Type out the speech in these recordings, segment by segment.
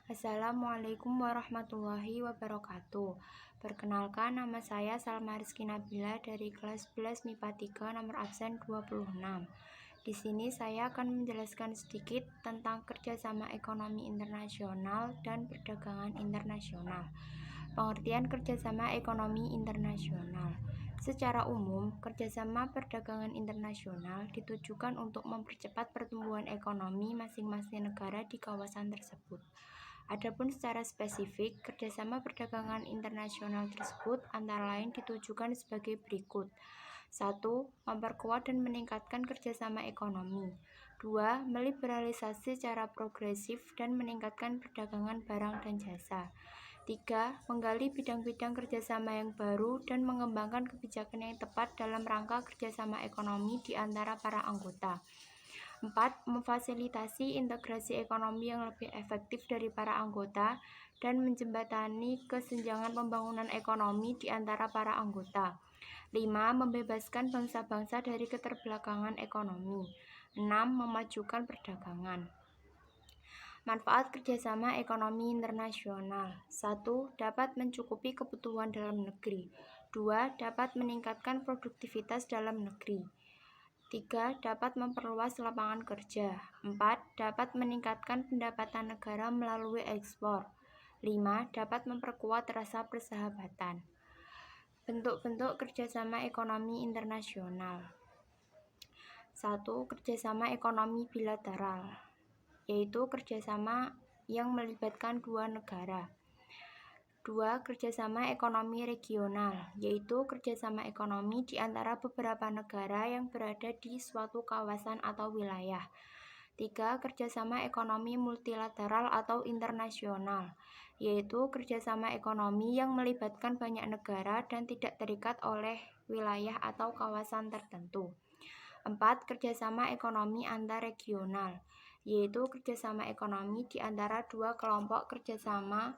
Assalamualaikum warahmatullahi wabarakatuh. Perkenalkan, nama saya Salma Rizky Nabila dari kelas 11 MIPA 3 nomor absen 26. Di sini saya akan menjelaskan sedikit tentang kerjasama ekonomi internasional dan perdagangan internasional. Pengertian kerjasama ekonomi internasional. Secara umum, kerjasama perdagangan internasional ditujukan untuk mempercepat pertumbuhan ekonomi masing-masing negara di kawasan tersebut. Adapun secara spesifik, kerjasama perdagangan internasional tersebut antara lain ditujukan sebagai berikut. 1. Memperkuat dan meningkatkan kerjasama ekonomi. 2. Meliberalisasi secara progresif dan meningkatkan perdagangan barang dan jasa. 3. Menggali bidang-bidang kerjasama yang baru dan mengembangkan kebijakan yang tepat dalam rangka kerjasama ekonomi di antara para anggota. 4. Memfasilitasi integrasi ekonomi yang lebih efektif dari para anggota dan menjembatani kesenjangan pembangunan ekonomi di antara para anggota. 5. Membebaskan bangsa-bangsa dari keterbelakangan ekonomi. 6. Memajukan perdagangan. Manfaat kerjasama ekonomi internasional. 1. Dapat mencukupi kebutuhan dalam negeri. 2. Dapat meningkatkan produktivitas dalam negeri. 3. Dapat memperluas lapangan kerja. 4. Dapat meningkatkan pendapatan negara melalui ekspor. 5. Dapat memperkuat rasa persahabatan. Bentuk-bentuk kerjasama ekonomi internasional. 1. Kerjasama ekonomi bilateral, yaitu kerjasama yang melibatkan dua negara. 2. Kerjasama ekonomi regional, yaitu kerjasama ekonomi di antara beberapa negara yang berada di suatu kawasan atau wilayah. 3. Kerjasama ekonomi multilateral atau internasional, yaitu kerjasama ekonomi yang melibatkan banyak negara dan tidak terikat oleh wilayah atau kawasan tertentu. 4. Kerjasama ekonomi antarregional, yaitu kerjasama ekonomi di antara dua kelompok kerjasama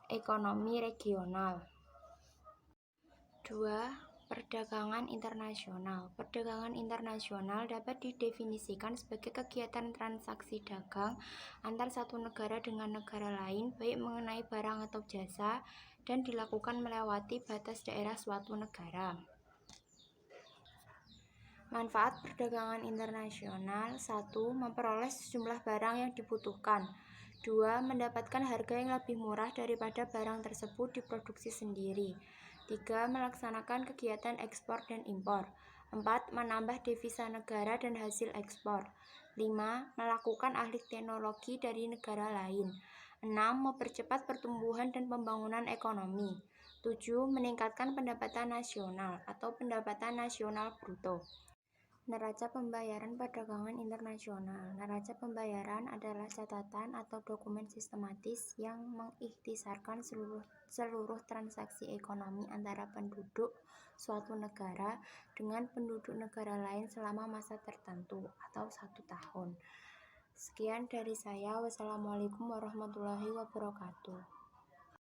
ekonomi regional. 2. Perdagangan internasional. Perdagangan internasional dapat didefinisikan sebagai kegiatan transaksi dagang antar satu negara dengan negara lain, baik mengenai barang atau jasa, dan dilakukan melewati batas daerah suatu negara. Manfaat perdagangan internasional. 1. Memperoleh sejumlah barang yang dibutuhkan. 2. Mendapatkan harga yang lebih murah daripada barang tersebut diproduksi sendiri. 3. Melaksanakan kegiatan ekspor dan impor. 4. Menambah devisa negara dan hasil ekspor. 5. Melakukan alih teknologi dari negara lain. 6. Mempercepat pertumbuhan dan pembangunan ekonomi. 7. Meningkatkan pendapatan nasional atau pendapatan nasional bruto. Neraca pembayaran perdagangan internasional. Neraca pembayaran adalah catatan atau dokumen sistematis yang mengikhtisarkan seluruh transaksi ekonomi antara penduduk suatu negara dengan penduduk negara lain selama masa tertentu atau 1 tahun. Sekian dari saya. Wassalamualaikum warahmatullahi wabarakatuh.